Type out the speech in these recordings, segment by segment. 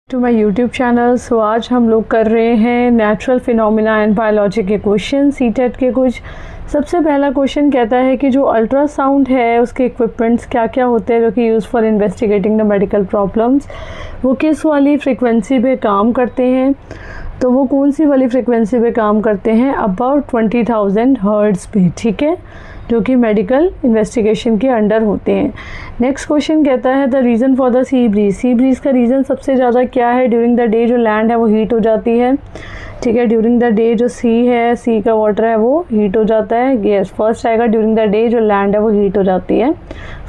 To my YouTube channel. So आज हम लोग कर रहे हैं नेचुरल फिनोमिना एंड बायोलॉजी के क्वेश्चन सीटेट के कुछ। सबसे पहला क्वेश्चन कहता है कि जो अल्ट्रासाउंड है उसके इक्विपमेंट्स क्या क्या होते हैं जो कि use for investigating the medical problems, वो किस वाली फ्रिक्वेंसी पे काम करते हैं। तो वो कौन सी वाली फ्रिक्वेंसी पे काम करते हैं, अबाउट 20,000 हर्ट्ज़ पे, ठीक है, जो कि मेडिकल इन्वेस्टिगेशन के अंडर होते हैं। नेक्स्ट क्वेश्चन कहता है the reason for the sea breeze. Sea breeze का रीज़न सबसे ज़्यादा क्या है, ड्यूरिंग द डे जो लैंड है वो हीट हो जाती है, ठीक है, ड्यूरिंग द डे जो सी है, सी का वाटर है वो हीट हो जाता है। यस, फर्स्ट आएगा ड्यूरिंग द डे जो लैंड है वो हीट हो जाती है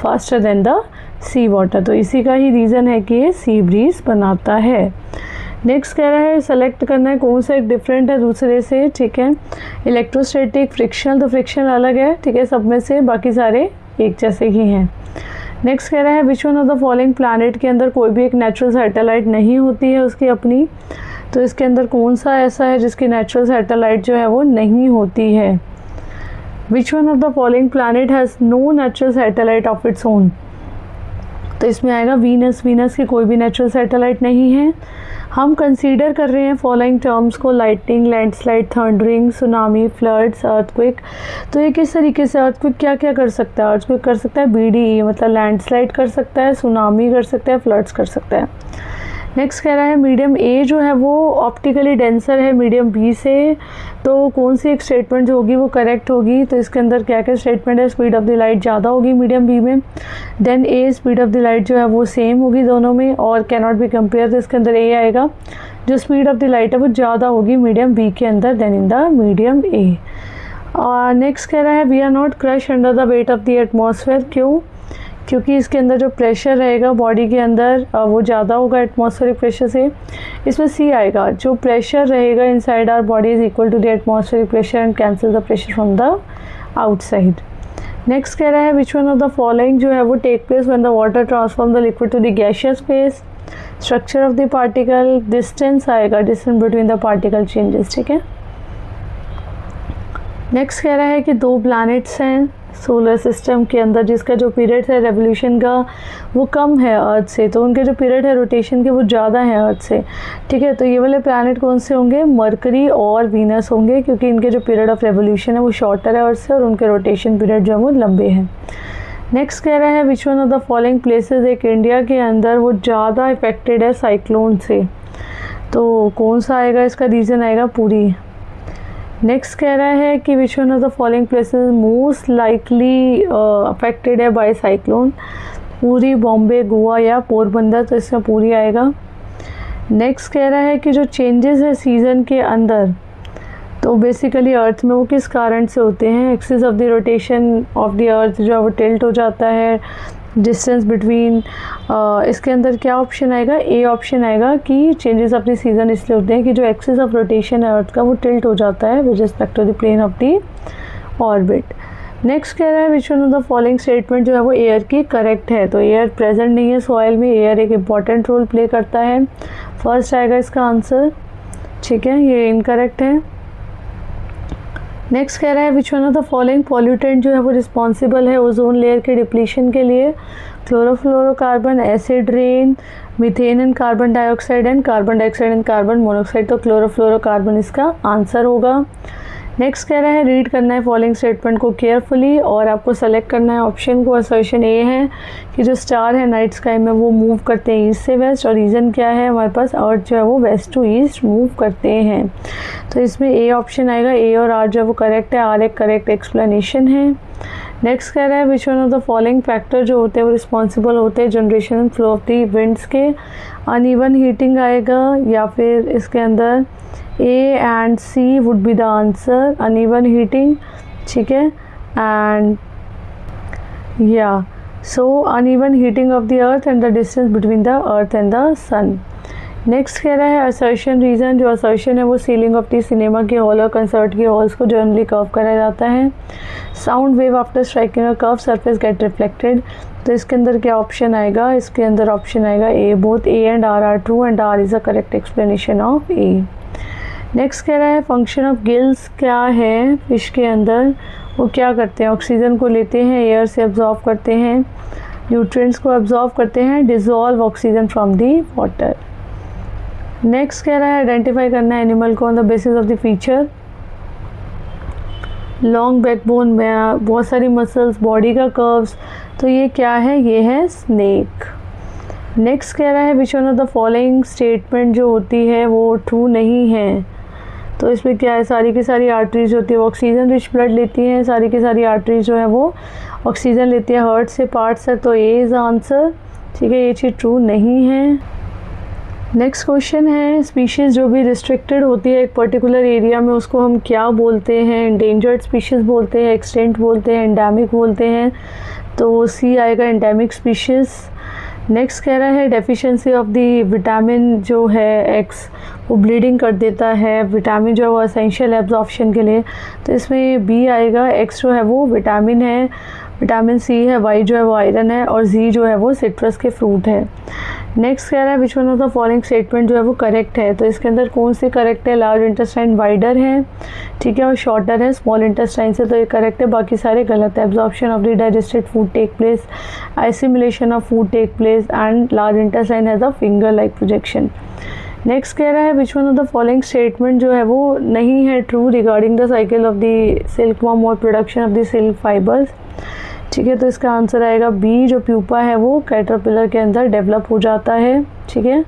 faster than the sea water. तो इसी का ही रीज़न है कि ये सी ब्रीज बनाता है। नेक्स्ट कह रहा है सेलेक्ट करना है कौन सा एक डिफरेंट है दूसरे से, ठीक है। इलेक्ट्रोस्टैटिक, फ्रिक्शनल, तो फ्रिक्शन अलग है, ठीक है, सब में से, बाकी सारे एक जैसे ही हैं। नेक्स्ट कह रहा है which one of the following planet के अंदर कोई भी एक नेचुरल सैटेलाइट नहीं होती है उसकी अपनी। तो इसके अंदर कौन सा ऐसा है जिसकी नेचुरल सैटेलाइट जो है वो नहीं होती है। Which one of the following planet has no natural satellite of its own. तो इसमें आएगा वीनस। वीनस की कोई भी नेचुरल सैटेलाइट नहीं है। हम कंसीडर कर रहे हैं फॉलोइंग टर्म्स को, lightning, landslide, thundering, tsunami, floods, earthquake. तो ये किस तरीके से अर्थक्वेक क्या क्या कर सकता है, अर्थक्वेक कर सकता है BDE मतलब लैंडस्लाइड कर सकता है, सुनामी कर सकता है, फ्लड्स कर सकता है। नेक्स्ट कह रहा है मीडियम ए जो है वो ऑप्टिकली डेंसर है मीडियम बी से। तो कौन सी एक स्टेटमेंट जो होगी वो करेक्ट होगी। तो इसके अंदर क्या क्या स्टेटमेंट है, स्पीड ऑफ द लाइट ज़्यादा होगी मीडियम बी में, then a speed of the light जो है वो सेम होगी दोनों में, और कैन नॉट बी कंपेयर। तो इसके अंदर ए आएगा, जो स्पीड ऑफ द लाइट है वो ज़्यादा होगी मीडियम बी के अंदर then in the medium A. और नेक्स्ट कह रहा है we are not crush under the weight of the atmosphere. क्यों? क्योंकि इसके अंदर जो प्रेशर रहेगा बॉडी के अंदर वो ज़्यादा होगा एटमॉस्फेरिक प्रेशर से। इसमें सी आएगा, जो प्रेशर रहेगा inside our body is equal to the atmospheric pressure and cancel the pressure from the outside. Next कह रहा है which one of the following जो है वो take place when the water transform the liquid to the gaseous phase. Structure of the particle, distance आएगा, distance between the particle changes, ठीक है। Next कह रहा है कि दो प्लैनेट्स हैं सोलर सिस्टम के अंदर जिसका जो पीरियड है रेवोल्यूशन का वो कम है अर्थ से, तो उनके जो पीरियड है रोटेशन के वो ज़्यादा है अर्थ से, ठीक है। तो ये वाले प्लैनेट कौन से होंगे, मरकरी और वीनस होंगे, क्योंकि इनके जो पीरियड ऑफ रेवोल्यूशन है वो शॉर्टर है अर्थ से और उनके रोटेशन पीरियड जो है वो लंबे हैं। नेक्स्ट कह रहा है which one of the following places एक इंडिया के अंदर वो ज़्यादा इफेक्टेड है साइक्लोन से। तो कौन सा आएगा, इसका रीज़न आएगा पुरी। नेक्स्ट कह रहा है कि विच one of the following places most likely affected है बाय साइक्लोन। पूरी, बॉम्बे, गोवा या पोरबंदर। तो इसमें पूरी आएगा। नेक्स्ट कह रहा है कि जो चेंजेस है सीज़न के अंदर तो बेसिकली अर्थ में वो किस कारण से होते हैं। Axis of the rotation of the earth जो है वो टिल्ट हो जाता है, डिस्टेंस बिटवीन। इसके अंदर क्या ऑप्शन आएगा, ए ऑप्शन आएगा कि चेंजेस ऑफ द सीज़न इसलिए होते हैं कि जो एक्सिस ऑफ रोटेशन है अर्थ का वो टिल्ट हो जाता है with respect to the plane of the orbit. Next कह रहा है which one of the following statement जो है वो एयर की करेक्ट है। तो एयर प्रेजेंट नहीं है सॉइल में, एयर एक इम्पॉर्टेंट रोल प्ले करता है। फर्स्ट आएगा इसका आंसर, ठीक है, ये इनकरेक्ट है। नेक्स्ट कह रहा है which one of the following pollutant जो है वो रिस्पॉन्सिबल है ओजोन लेयर के डिप्लीशन के लिए। Chlorofluorocarbon, acid rain, methane and carbon dioxide and carbon dioxide and carbon monoxide. तो क्लोरोफ्लोरोकार्बन इसका आंसर होगा। नेक्स्ट कह रहा है रीड करना है फॉलोइंग स्टेटमेंट को केयरफुली और आपको सेलेक्ट करना है ऑप्शन को। असर्शन ए है कि जो स्टार है नाइट स्काई में वो मूव करते हैं ईस्ट से वेस्ट, और रीज़न क्या है, हमारे पास अर्थ जो है वो वेस्ट टू ईस्ट मूव करते हैं। तो इसमें ए ऑप्शन आएगा, ए और आर जो है वो करेक्ट है, आर एक करेक्ट एक्सप्लेनेशन है। नेक्स्ट कह रहा है which one of the following factor जो होते हैं वो रिस्पॉन्सिबल होते हैं generation and flow of the winds के। अनइवन हीटिंग आएगा या फिर इसके अंदर A and C would be the answer, uneven heating, ठीक है, and yeah, so uneven heating of the earth and the distance between the earth and the sun. Next कह रहा है असर्शन रीज़न। जो असर्शन है वो सीलिंग ऑफ द सिनेमा के hall और कंसर्ट के हॉल्स को जनरली कर्व कराया जाता है। Sound wave after striking a curve surface gate reflected. तो इसके अंदर क्या ऑप्शन आएगा, इसके अंदर ऑप्शन आएगा A, both A and R are true and R is a correct explanation of A. Next कह रहा है फंक्शन ऑफ गिल्स क्या है फिश के अंदर, वो क्या करते हैं, ऑक्सीजन को लेते हैं, एयर से एब्जॉर्ब करते हैं, न्यूट्रिएंट्स को एब्जॉर्ब करते हैं, dissolve oxygen from the water. Next कह रहा है आइडेंटिफाई करना है एनिमल को on the basis of the feature. Long backbone में बहुत सारी मसल्स, बॉडी का कर्व्स, तो ये क्या है, ये है स्नेक। नेक्स्ट कह रहा है which one of the following statement जो होती है वो ट्रू नहीं है। तो इसमें क्या है, सारी की सारी आर्टरीज होती है वो ऑक्सीजन रिच ब्लड लेती हैं, सारी की सारी आर्टरीज जो है वो ऑक्सीजन लेती है हार्ट से पार्ट्स तक, तो ए इज़ आंसर। ठीक है, ये चीज़ ट्रू नहीं है। नेक्स्ट क्वेश्चन है स्पीशीज़ जो भी रिस्ट्रिक्टेड होती है एक पर्टिकुलर एरिया में उसको हम क्या बोलते हैं। एंडेंजर्ड स्पीशीज़ बोलते हैं, एक्सटेंट बोलते हैं, एंडेमिक बोलते हैं, तो सी आएगा एंडेमिक स्पीशीज़। नेक्स्ट कह रहा है डेफिशिएंसी ऑफ द विटामिन जो है एक्स वो ब्लीडिंग कर देता है, विटामिन जो है वो एसेंशियल एब्जॉर्प्शन के लिए, तो इसमें बी आएगा। एक्स जो है वो विटामिन है, विटामिन सी है, वाई जो है वो आयरन है, और जी जो है वो सिट्रस के फ्रूट है। नेक्स्ट कह रहा है which one of the following statement जो है वो करेक्ट है, तो इसके अंदर कौन सी करेक्ट है। लार्ज इंटेस्टाइन वाइडर है, ठीक है, और शॉर्टर है स्मॉल इंटेस्टाइन से, तो ये करेक्ट है, बाकी सारे गलत है। Absorption of the digested food take place, assimilation of food take place, and large intestine has a finger like projection. Next कह रहा है which one of the following statement जो है वो नहीं है true regarding the cycle of the silkworm और production of the silk fibres. ठीक है, तो इसका आंसर आएगा बी, जो प्यूपा है वो कैटरपिलर के अंदर डेवलप हो जाता है। ठीक है,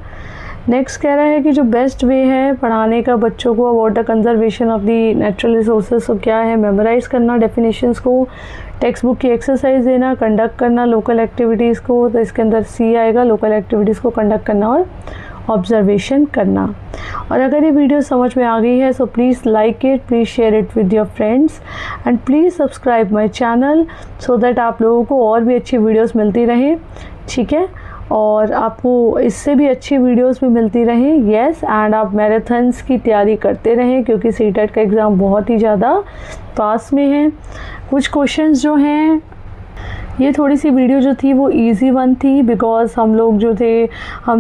नेक्स्ट कह रहा है कि जो बेस्ट वे है पढ़ाने का बच्चों को water conservation of the natural resources, तो क्या है, मेमोराइज़ करना डेफिनेशंस को, टेक्स्ट बुक की एक्सरसाइज देना, कंडक्ट करना लोकल एक्टिविटीज़ को, तो इसके अंदर सी आएगा, लोकल एक्टिविटीज़ को कंडक्ट करना और ऑब्जर्वेशन करना। और अगर ये वीडियो समझ में आ गई है so please like it, please share it with your friends, and please subscribe my channel so that आप लोगों को और भी अच्छी वीडियोस मिलती रहें। ठीक है, और आपको इससे भी अच्छी वीडियोस भी मिलती रहें। येस, एंड आप मैराथन्स की तैयारी करते रहें क्योंकि सीटेट का एग्ज़ाम बहुत ही ज़्यादा पास में है। कुछ क्वेश्चंस जो हैं, ये थोड़ी सी वीडियो जो थी वो इजी वन थी बिकॉज हम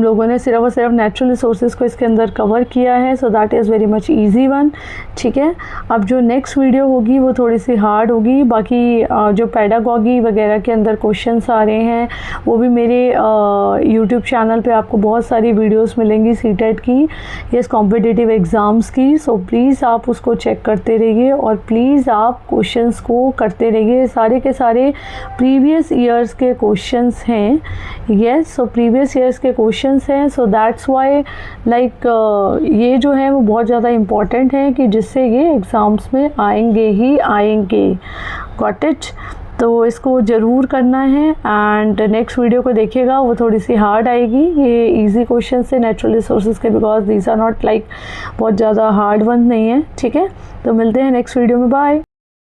लोगों ने सिर्फ और सिर्फ नेचुरल रिसोर्सेज को इसके अंदर कवर किया है, so that is very much easy one. ठीक है, अब जो नेक्स्ट वीडियो होगी वो थोड़ी सी हार्ड होगी। बाकी जो पेडागॉगी वगैरह के अंदर क्वेश्चंस आ रहे हैं वो भी मेरे यूट्यूब चैनल पे आपको बहुत सारी वीडियोस मिलेंगी सीटेट की, यस कॉम्पिटिटिव एग्ज़ाम्स की, सो प्लीज़ आप उसको चेक करते रहिए और प्लीज़ आप क्वेश्चंस को करते रहिए। सारे के सारे प्रीवियस ईयर्स के क्वेश्चंस हैं, यस, सो प्रीवियस ईयर्स के क्वेश्चंस हैं, सो दैट्स वाई लाइक ये जो है वो बहुत ज़्यादा इम्पॉर्टेंट है कि जिससे ये एग्ज़ाम्स में आएंगे ही आएंगे। गॉट इट, तो इसको ज़रूर करना है। एंड नेक्स्ट वीडियो को देखिएगा, वो थोड़ी सी हार्ड आएगी, ये इजी क्वेश्चन से नेचुरल रिसोर्सेज के, because these are not like बहुत ज़्यादा हार्ड वन नहीं है। ठीक है, तो मिलते हैं नेक्स्ट वीडियो में, बाय।